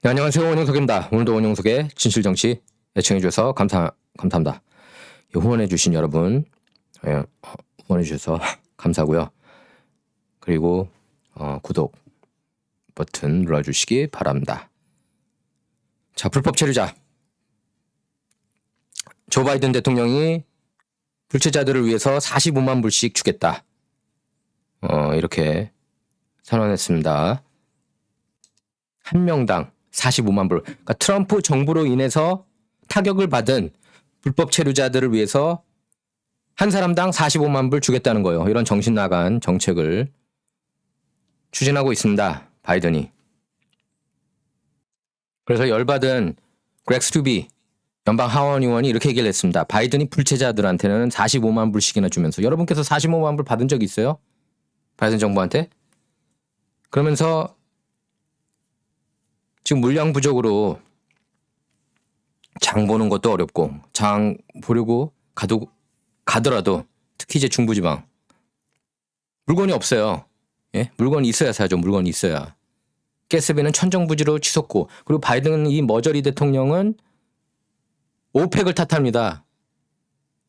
네, 안녕하세요. 원영석입니다. 오늘도 원영석의 진실정치 애청해주셔서 감사합니다. 후원해주신 여러분, 후원해주셔서 감사하고요. 그리고 구독 버튼 눌러주시기 바랍니다. 자, 불법 체류자. 조 바이든 대통령이 불체자들을 위해서 45만 불씩 주겠다. 이렇게 선언했습니다. 한 명당 45만 불. 그러니까 트럼프 정부로 인해서 타격을 받은 불법 체류자들을 위해서 한 사람당 45만 불 주겠다는 거예요. 이런 정신 나간 정책을 추진하고 있습니다. 바이든이. 그래서 열받은 그렉 스튜비 연방 하원 의원이 이렇게 얘기를 했습니다. 바이든이 불체자들한테는 45만 불씩이나 주면서, 여러분께서 45만 불 받은 적 있어요? 바이든 정부한테? 그러면서 지금 물량 부족으로 장 보는 것도 어렵고, 장 보려고 가더라도 특히 이제 중부지방 물건이 없어요. 예? 물건이 있어야 사죠. 물건이 있어야. 가스비는 천정부지로 치솟고, 그리고 바이든 이 머저리 대통령은 오펙을 탓합니다.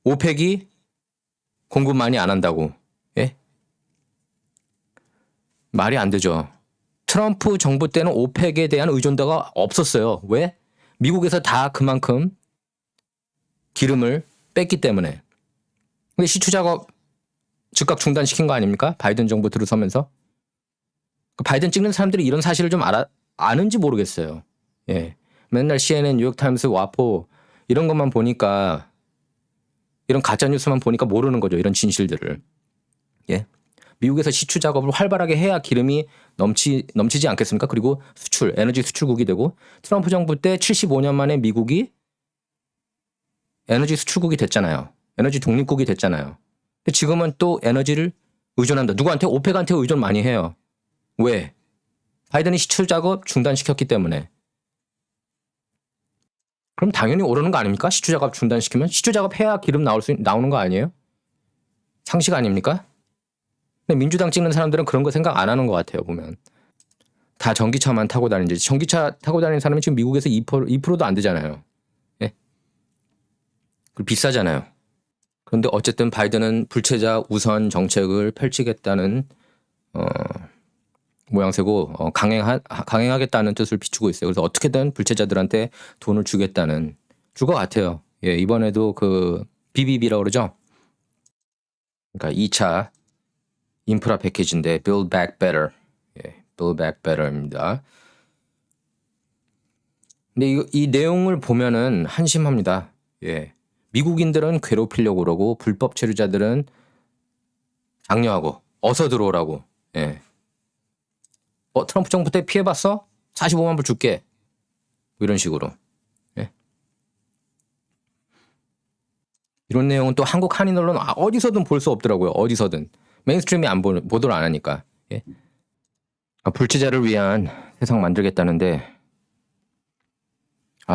오펙이 공급 많이 안 한다고. 예? 말이 안 되죠. 트럼프 정부 때는 오펙에 대한 의존도가 없었어요. 왜? 미국에서 다 그만큼 기름을 뺐기 때문에. 근데 시추 작업 즉각 중단시킨 거 아닙니까? 바이든 정부 들어서면서. 바이든 찍는 사람들이 이런 사실을 좀 아는지 모르겠어요. 예. 맨날 CNN, 뉴욕타임스, 와포 이런 것만 보니까, 이런 가짜뉴스만 보니까 모르는 거죠. 이런 진실들을. 예. 미국에서 시추 작업을 활발하게 해야 기름이 넘치지 않겠습니까? 그리고 에너지 수출국이 되고, 트럼프 정부 때 75년 만에 미국이 에너지 수출국이 됐잖아요. 에너지 독립국이 됐잖아요. 근데 지금은 또 에너지를 의존한다. 누구한테? 오펙한테 의존 많이 해요. 왜? 바이든이 시추 작업 중단시켰기 때문에. 그럼 당연히 오르는 거 아닙니까? 시추 작업 중단시키면 시추 작업 해야 기름 나오는 거 아니에요? 상식 아닙니까? 근데 민주당 찍는 사람들은 그런 거 생각 안 하는 것 같아요. 보면 다 전기차만 타고 다니지. 전기차 타고 다니는 사람이 지금 미국에서 2%도 안 되잖아요. 예? 그리고 비싸잖아요. 그런데 어쨌든 바이든은 불체자 우선 정책을 펼치겠다는 모양새고, 강행하겠다는 뜻을 비추고 있어요. 그래서 어떻게든 불체자들한테 돈을 주겠다는 줄 것 같아요. 예, 이번에도 그 BBB라고 그러죠. 그러니까 2차 인프라 패키지인데 Build Back Better. 예, Build Back Better입니다. 근데 이 내용을 보면은 한심합니다. 예. 미국인들은 괴롭히려고 그러고, 불법 체류자들은 장려하고 어서 들어오라고. 예. 트럼프 정부 때 피해봤어? 45만 불 줄게. 뭐 이런 식으로. 예. 이런 내용은 또 한국 한인 언론 어디서든 볼 수 없더라고요. 어디서든. 메인스트림이 보도를 안 하니까. 예. 불체자를 위한 세상 만들겠다는데,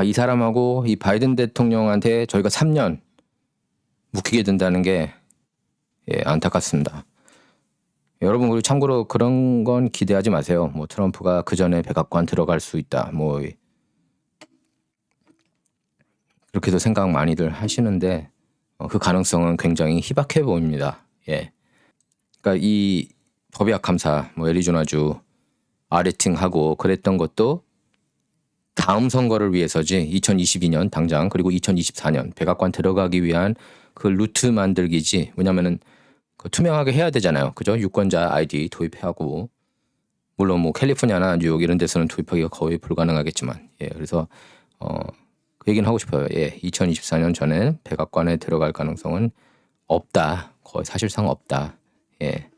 이 사람하고 이 바이든 대통령한테 저희가 3년 묵히게 된다는 게, 예, 안타깝습니다. 여러분, 그리고 참고로 그런 건 기대하지 마세요. 뭐 트럼프가 그 전에 백악관 들어갈 수 있다. 뭐 그렇게도 생각 많이들 하시는데, 그 가능성은 굉장히 희박해 보입니다. 예. 그러니까 이 법약 감사, 뭐 애리조나주 아레팅하고 그랬던 것도 다음 선거를 위해서지. 2022년 당장, 그리고 2024년 백악관 들어가기 위한 그 루트 만들기지. 왜냐면은 투명하게 해야 되잖아요. 그죠? 유권자 아이디 도입하고, 물론 뭐 캘리포니아나 뉴욕 이런 데서는 도입하기가 거의 불가능하겠지만, 예, 그래서 그 얘기는 하고 싶어요. 예, 2024년 전에 백악관에 들어갈 가능성은 없다. 거의 사실상 없다. 예,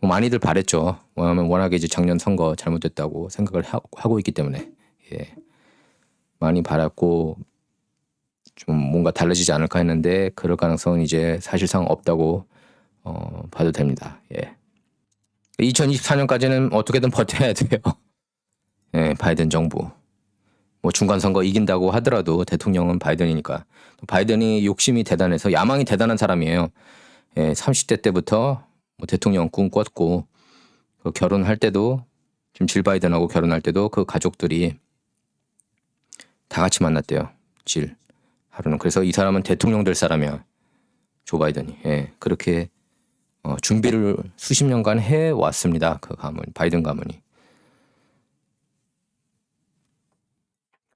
뭐 많이들 바랬죠. 왜냐하면 워낙에 이제 작년 선거 잘못됐다고 생각을 하고 있기 때문에, 예, 많이 바랐고 좀 뭔가 달라지지 않을까 했는데, 그럴 가능성은 이제 사실상 없다고 봐도 됩니다. 예. 2024년까지는 어떻게든 버텨야 돼요. 예, 바이든 정부. 뭐 중간 선거 이긴다고 하더라도 대통령은 바이든이니까. 바이든이 욕심이 대단해서, 야망이 대단한 사람이에요. 예, 30대 때부터 뭐 대통령 꿈꿨고, 그 결혼할 때도, 지금 질 바이든하고 결혼할 때도 그 가족들이 다 같이 만났대요. 질 하루는. 그래서 이 사람은 대통령 될 사람이야. 조 바이든이. 예, 그렇게 준비를 수십 년간 해 왔습니다. 그 가문, 바이든 가문이.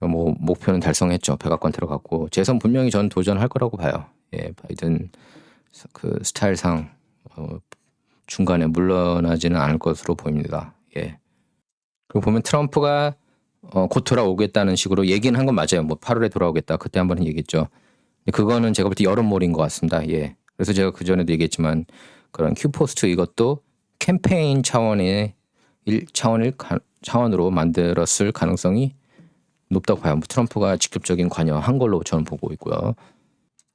뭐 목표는 달성했죠. 백악관 들어갔고 재선 분명히 전 도전할 거라고 봐요. 예, 바이든 그 스타일상 중간에 물러나지는 않을 것으로 보입니다. 예. 그리고 보면 트럼프가 곧 돌아오겠다는 식으로 얘기는 한 건 맞아요. 뭐 8월에 돌아오겠다. 그때 한번 얘기했죠. 근데 그거는 제가 볼 때 여론몰인 것 같습니다. 예. 그래서 제가 그 전에도 얘기했지만 그런 큐포스트 이것도 캠페인 차원으로 만들었을 가능성이 높다고 봐요. 뭐 트럼프가 직접적인 관여한 걸로 저는 보고 있고요.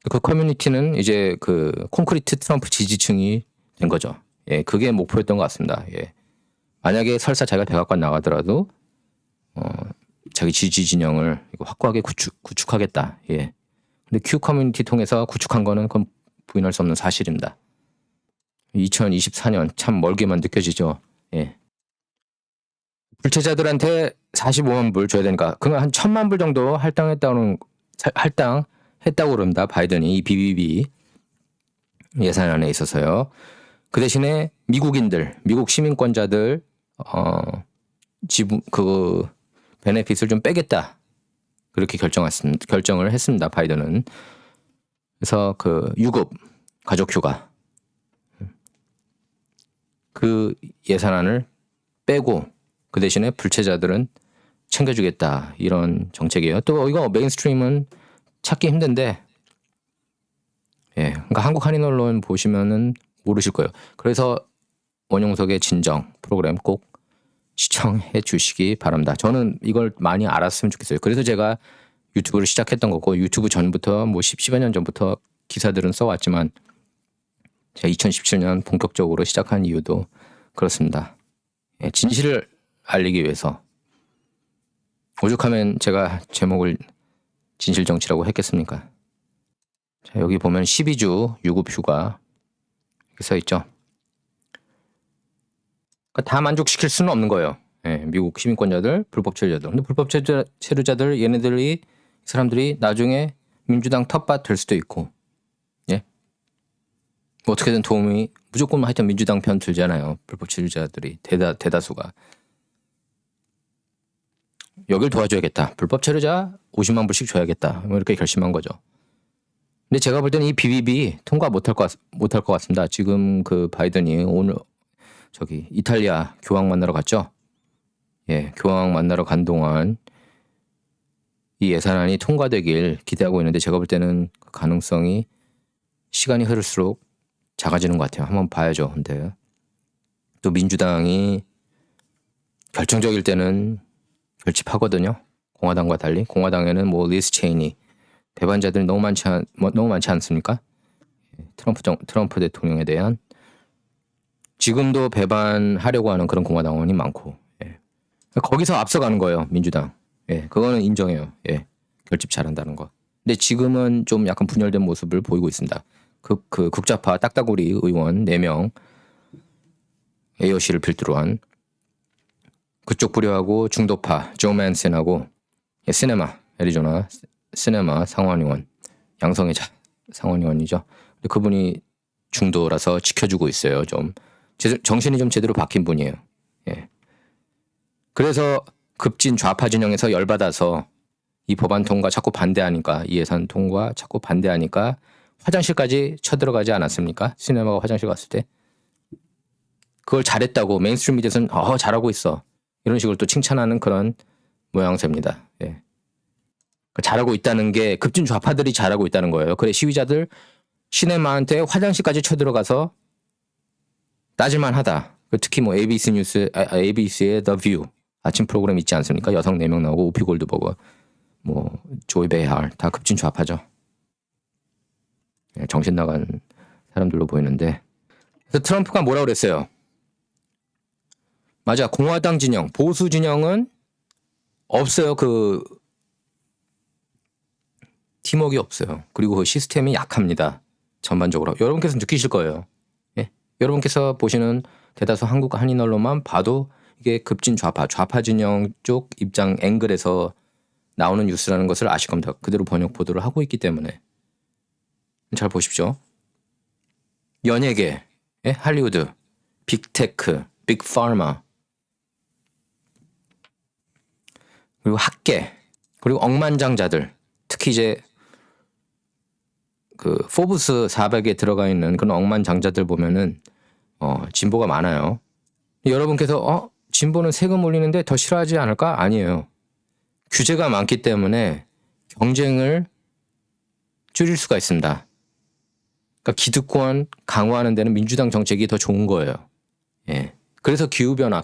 그 커뮤니티는 이제 그 콘크리트 트럼프 지지층이 된 거죠. 예, 그게 목표였던 것 같습니다. 예. 만약에 설사 자기가 백악관 나가더라도 자기 지지 진영을 확고하게 구축하겠다. 예. 근데 큐 커뮤니티 통해서 구축한 거는 그건 부인할 수 없는 사실입니다. 2024년 참 멀게만 느껴지죠. 예. 불체자들한테 45만 불 줘야 되니까 그건 한 1,000만 불 정도 할당했다고 그럽니다. 바이든이 이 BBB 예산안에 있어서요. 그 대신에 미국 시민권자들 지분 그 베네핏을 좀 빼겠다. 그렇게 결정을 했습니다. 바이든은. 그래서 그 유급 가족 휴가 그 예산안을 빼고 그 대신에 불체자들은 챙겨주겠다 이런 정책이에요. 또 이거 메인스트림은 찾기 힘든데, 예, 그러니까 한국 한인 언론 보시면은 모르실 거예요. 그래서 원용석의 진정 프로그램 꼭 시청해 주시기 바랍니다. 저는 이걸 많이 알았으면 좋겠어요. 그래서 제가 유튜브를 시작했던 거고 유튜브 전부터 뭐 10여 년 전부터 기사들은 써왔지만 제가 2017년 본격적으로 시작한 이유도 그렇습니다. 예, 진실을 알리기 위해서. 오죽하면 제가 제목을 진실정치라고 했겠습니까? 자, 여기 보면 12주 유급휴가 이렇게 써있죠. 그러니까 다 만족시킬 수는 없는 거예요. 예, 미국 시민권자들, 불법 체류자들. 근데 불법 체류자들 이 사람들이 나중에 민주당 텃밭 될 수도 있고, 예, 뭐 어떻게든 도움이 무조건 하여튼 민주당 편 들잖아요. 불법 체류자들이 대다수가. 여길 도와줘야겠다. 불법 체류자 50만 불씩 줘야겠다. 뭐 이렇게 결심한 거죠. 근데 제가 볼 때는 이 BBB 통과 못할 것 같습니다. 지금 그 바이든이 오늘 이탈리아 교황 만나러 갔죠. 예, 교황 만나러 간 동안 이 예산안이 통과되길 기대하고 있는데 제가 볼 때는 그 가능성이 시간이 흐를수록 작아지는 것 같아요. 한번 봐야죠. 근데 또 민주당이 결정적일 때는 결집하거든요. 공화당과 달리 공화당에는 뭐 리스 체이니 배반자들이 너무 많지 않습니까? 트럼프 대통령에 대한 지금도 배반하려고 하는 그런 공화당원이 많고, 예. 거기서 앞서가는 거예요. 민주당. 예, 그거는 인정해요. 예, 결집 잘한다는 거. 근데 지금은 좀 약간 분열된 모습을 보이고 있습니다. 그 국자파 딱따구리 의원 4명 AOC를 필두로 한 그쪽 부류하고 중도파 조 맨슨하고 애리조나 시네마 상원의원 양성애자 상원의원이죠. 근데 그분이 중도라서 지켜주고 있어요. 좀 정신이 좀 제대로 박힌 분이에요. 예. 그래서 급진 좌파 진영에서 열받아서 이 법안 통과 자꾸 반대하니까 이 예산 통과 자꾸 반대하니까 화장실까지 쳐들어가지 않았습니까? 시네마가 화장실 갔을 때 그걸 잘했다고 메인스트림 미디어에서는 잘하고 있어 이런 식으로 또 칭찬하는 그런 모양새입니다. 예. 잘하고 있다는 게 급진 좌파들이 잘하고 있다는 거예요. 그래 시위자들 시네마한테 화장실까지 쳐들어가서 따질만 하다. 특히 뭐 ABC의 The View 아침 프로그램 있지 않습니까? 여성 4명 나오고 우피 골드버거 뭐 조이 베이할 다 급진 좌파죠. 정신 나간 사람들로 보이는데 그래서 트럼프가 뭐라고 그랬어요? 맞아. 공화당 진영 보수 진영은 없어요. 그 팀워크가 없어요. 그리고 그 시스템이 약합니다. 전반적으로. 여러분께서 느끼실 거예요. 예? 여러분께서 보시는 대다수 한국 한인 언론만 봐도 이게 급진 좌파 진영 쪽 입장 앵글에서 나오는 뉴스라는 것을 아실 겁니다. 그대로 번역 보도를 하고 있기 때문에. 잘 보십시오. 연예계, 예? 할리우드, 빅테크, 빅파마, 그리고 학계, 그리고 억만장자들, 특히 이제 그 포브스 400에 들어가 있는 그런 억만장자들 보면은 진보가 많아요. 여러분께서 진보는 세금 올리는데 더 싫어하지 않을까? 아니에요. 규제가 많기 때문에 경쟁을 줄일 수가 있습니다. 그러니까 기득권 강화하는 데는 민주당 정책이 더 좋은 거예요. 예. 그래서 기후변화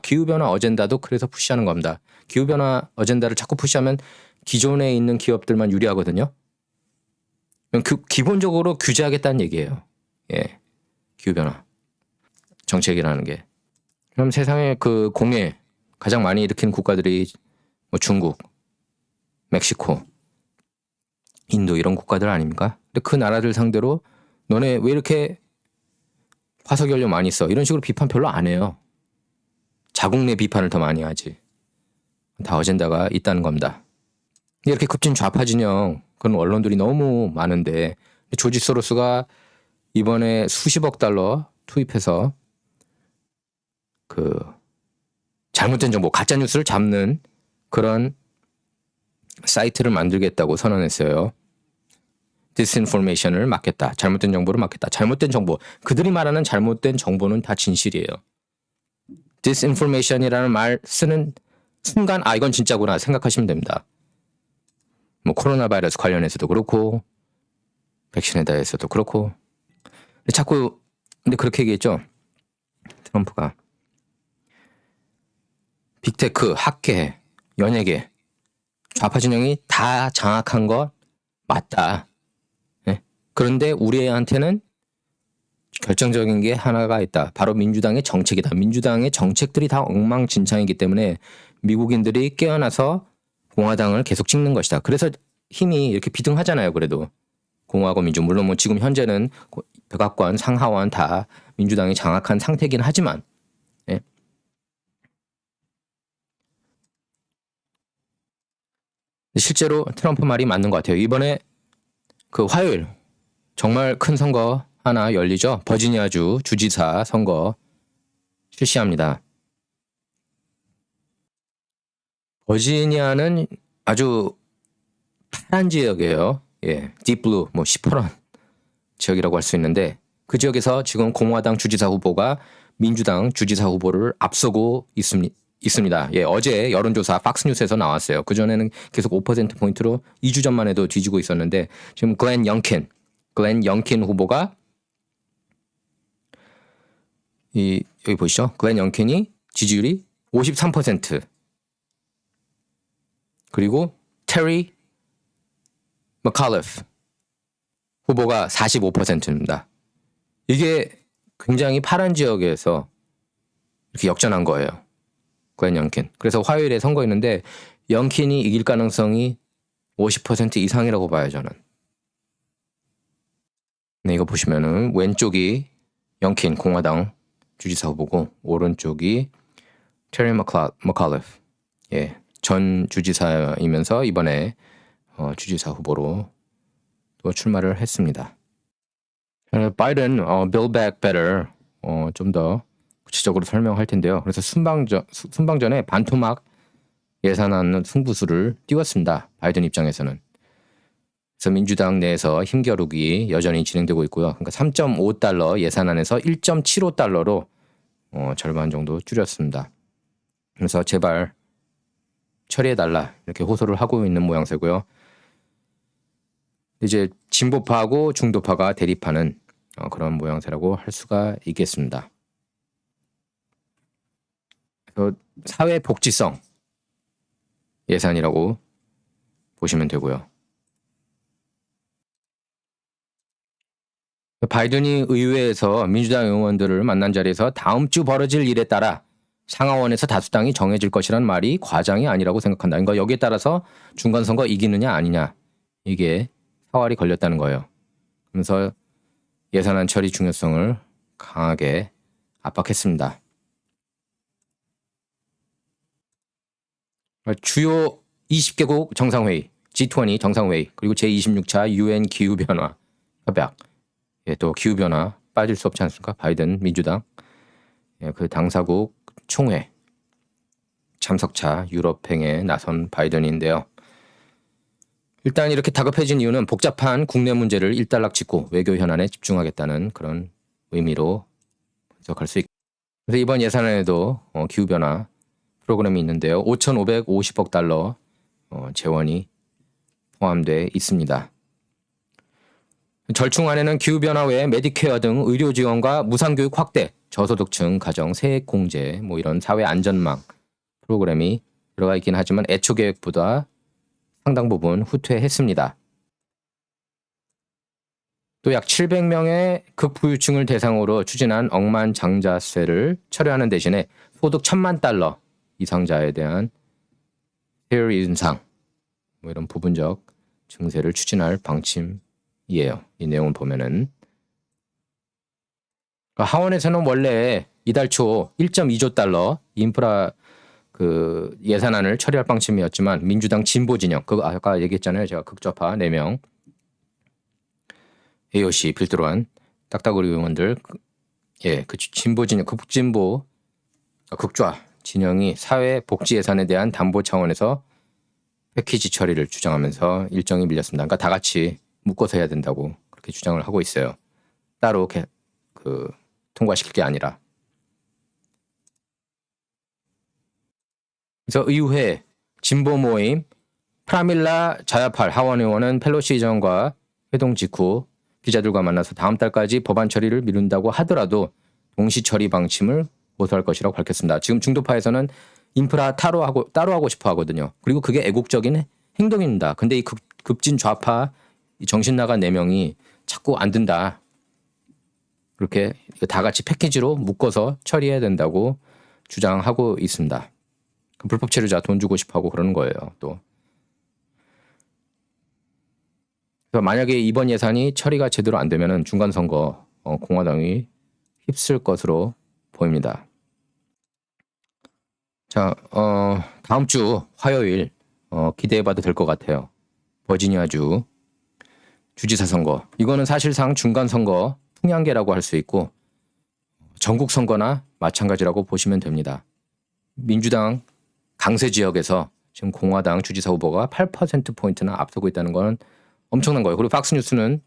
어젠다도 그래서 푸시하는 겁니다. 기후변화 어젠다를 자꾸 푸시하면 기존에 있는 기업들만 유리하거든요. 기본적으로 규제하겠다는 얘기예요. 예. 기후변화 정책이라는 게. 그럼 세상에 그 공해 가장 많이 일으킨 국가들이 뭐 중국, 멕시코, 인도 이런 국가들 아닙니까? 근데 그 나라들 상대로 너네 왜 이렇게 화석연료 많이 써? 이런 식으로 비판 별로 안 해요. 자국 내 비판을 더 많이 하지. 다 어젠다가 있다는 겁니다. 이렇게 급진 좌파 진영 그런 언론들이 너무 많은데 조지 소로스가 이번에 수십억 달러 투입해서 그 잘못된 정보, 가짜 뉴스를 잡는 그런 사이트를 만들겠다고 선언했어요. 디스인포메이션을 막겠다. 잘못된 정보를 막겠다. 잘못된 정보. 그들이 말하는 잘못된 정보는 다 진실이에요. 디스인포메이션이라는 말 쓰는 순간 이건 진짜구나 생각하시면 됩니다. 뭐 코로나 바이러스 관련해서도 그렇고 백신에 대해서도 그렇고. 근데 그렇게 얘기했죠. 트럼프가. 빅테크, 학계, 연예계, 좌파 진영이 다 장악한 거 맞다. 네? 그런데 우리한테는 결정적인 게 하나가 있다. 바로 민주당의 정책이다. 민주당의 정책들이 다 엉망진창이기 때문에 미국인들이 깨어나서 공화당을 계속 찍는 것이다. 그래서 힘이 이렇게 비등하잖아요. 그래도 공화하고 민주. 물론 뭐 지금 현재는 백악관, 상하원 다 민주당이 장악한 상태이긴 하지만 예. 실제로 트럼프 말이 맞는 것 같아요. 이번에 그 화요일 정말 큰 선거 하나 열리죠. 버지니아주 주지사 선거 실시합니다. 버지니아는 아주 파란 지역이에요. 예, 딥블루 뭐 시퍼런 지역이라고 할 수 있는데 그 지역에서 지금 공화당 주지사 후보가 민주당 주지사 후보를 앞서고 있습니다. 예, 어제 여론조사 팍스뉴스에서 나왔어요. 그전에는 계속 5%포인트로 2주 전만 해도 뒤지고 있었는데 지금 글렌 영킨 후보가 여기 보시죠. 글렌 영킨이 지지율이 53%. 그리고 테리 머칼리프 후보가 45%입니다. 이게 굉장히 파란 지역에서 이렇게 역전한 거예요. 글렌 영킨. 그래서 화요일에 선거했는데 영킨이 이길 가능성이 50% 이상이라고 봐요, 저는. 네, 이거 보시면은 왼쪽이 영킨 공화당 주지사 후보고 오른쪽이 테리 머칼리프. 예. 전 주지사이면서 이번에 주지사 후보로 또 출마를 했습니다. 바이든 Build Back Better 좀 더 구체적으로 설명할 텐데요. 그래서 순방전에 반토막 예산안 승부수를 띄웠습니다. 바이든 입장에서는. 그래서 민주당 내에서 힘겨루기 여전히 진행되고 있고요. 그러니까 3.5달러 예산안에서 1.75달러로 절반 정도 줄였습니다. 그래서 제발 처리해달라 이렇게 호소를 하고 있는 모양새고요. 이제 진보파하고 중도파가 대립하는 그런 모양새라고 할 수가 있겠습니다. 사회복지성 예산이라고 보시면 되고요. 바이든이 의회에서 민주당 의원들을 만난 자리에서 다음 주 벌어질 일에 따라 상하원에서 다수당이 정해질 것이란 말이 과장이 아니라고 생각한다. 그러니까 여기에 따라서 중간선거 이기느냐 아니냐 이게 사활이 걸렸다는 거예요. 그래서 예산안 처리 중요성을 강하게 압박했습니다. 주요 20개국 정상회의, G20 정상회의, 그리고 제26차 UN 기후변화 협약. 예, 또 기후변화 빠질 수 없지 않습니까? 바이든 민주당. 예, 그 당사국 총회 참석차 유럽행에 나선 바이든인데요. 일단 이렇게 다급해진 이유는 복잡한 국내 문제를 일단락짓고 외교 현안에 집중하겠다는 그런 의미로 분석할 수 있고, 그래서 이번 예산안에도 기후변화 프로그램이 있는데요. 5,550억 달러 재원이 포함되어 있습니다. 절충안에는 기후변화 외에 메디케어 등 의료 지원과 무상교육 확대, 저소득층 가정 세액 공제, 뭐 이런 사회 안전망 프로그램이 들어가 있긴 하지만 애초 계획보다 상당 부분 후퇴했습니다. 또 약 700명의 극부유층을 대상으로 추진한 억만장자세를 철회하는 대신에 소득 1,000만 달러 이상자에 대한 세율 인상, 뭐 이런 부분적 증세를 추진할 방침이에요. 이 내용을 보면은. 그러니까 하원에서는 원래 이달 초 1.2조 달러 인프라 그 예산안을 처리할 방침이었지만 민주당 진보 진영, 그거 아까 얘기했잖아요. 제가 극좌파 4명, AOC 필두로 딱따구리 의원들, 그 진보 진영, 극진보, 극좌 진영이 사회 복지 예산에 대한 담보 차원에서 패키지 처리를 주장하면서 일정이 밀렸습니다. 그러니까 다 같이 묶어서 해야 된다고 그렇게 주장을 하고 있어요. 따로 통과시킬 게 아니라. 그래서 의회 진보 모임 프라밀라 자야팔 하원 의원은 펠로시 의장과 회동 직후 기자들과 만나서 다음 달까지 법안 처리를 미룬다고 하더라도 동시 처리 방침을 고수할 것이라고 밝혔습니다. 지금 중도파에서는 인프라 따로 하고 싶어 하거든요. 그리고 그게 애국적인 행동입니다. 근데 이 급진 좌파 정신 나간 4명이 자꾸 안 된다. 그렇게 다 같이 패키지로 묶어서 처리해야 된다고 주장하고 있습니다. 불법 체류자 돈 주고 싶어 하고 그러는 거예요. 또. 그래서 만약에 이번 예산이 처리가 제대로 안 되면은 중간선거 공화당이 휩쓸 것으로 보입니다. 자, 다음 주 화요일 기대해봐도 될 것 같아요. 버지니아주 주지사 선거. 이거는 사실상 중간선거 풍향계라고 할 수 있고 전국 선거나 마찬가지라고 보시면 됩니다. 민주당 강세 지역에서 지금 공화당 주지사 후보가 8%포인트나 앞서고 있다는 건 엄청난 거예요. 그리고 팍스뉴스는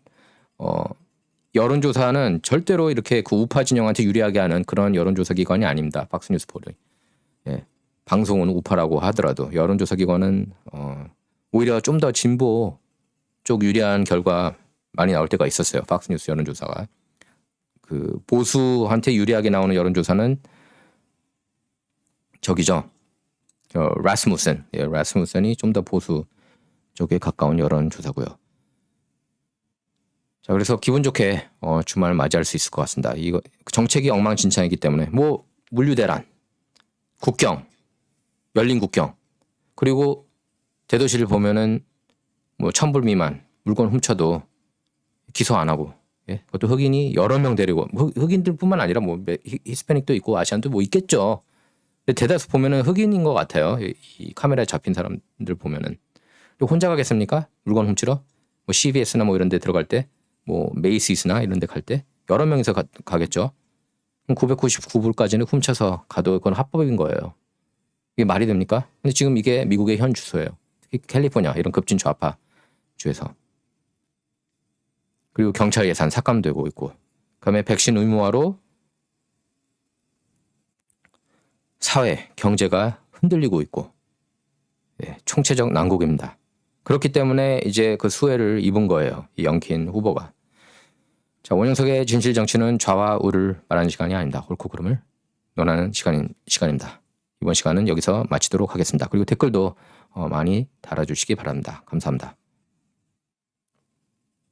여론조사는 절대로 이렇게 그 우파 진영한테 유리하게 하는 그런 여론조사 기관이 아닙니다. 팍스뉴스 폴이. 예, 방송은 우파라고 하더라도 여론조사 기관은 오히려 좀 더 진보 쪽 유리한 결과 많이 나올 때가 있었어요. 팍스뉴스 여론조사가. 그 보수한테 유리하게 나오는 여론조사는 저기죠. 라스무센. 예, 라스무센이 좀 더 보수 쪽에 가까운 여론조사고요. 자, 그래서 기분 좋게 주말 맞이할 수 있을 것 같습니다. 이거 정책이 엉망진창이기 때문에 뭐 물류 대란, 국경, 열린 국경, 그리고 대도시를 보면은 뭐 1,000불 미만 물건 훔쳐도 기소 안 하고, 예? 그것도 흑인이 여러 명 데리고, 흑인들뿐만 아니라 뭐 히스패닉도 있고 아시안도 뭐 있겠죠. 근데 대다수 보면은 흑인인 것 같아요. 이 카메라에 잡힌 사람들 보면은. 혼자 가겠습니까? 물건 훔치러? 뭐 CVS나 뭐 이런 데 들어갈 때, 뭐 메이시스나 이런 데 갈 때 여러 명이서 가겠죠. 999불까지는 훔쳐서 가도 그건 합법인 거예요. 이게 말이 됩니까? 근데 지금 이게 미국의 현 주소예요. 특히 캘리포니아 이런 급진 좌파 주에서. 그리고 경찰 예산 삭감되고 있고, 그다음에 백신 의무화로 사회, 경제가 흔들리고 있고, 예, 총체적 난국입니다. 그렇기 때문에 이제 그 수혜를 입은 거예요. 이 영킨 후보가. 자, 원영석의 진실 정치는 좌와 우를 말하는 시간이 아닙니다. 옳고 그름을 논하는 시간입니다. 이번 시간은 여기서 마치도록 하겠습니다. 그리고 댓글도 많이 달아주시기 바랍니다. 감사합니다.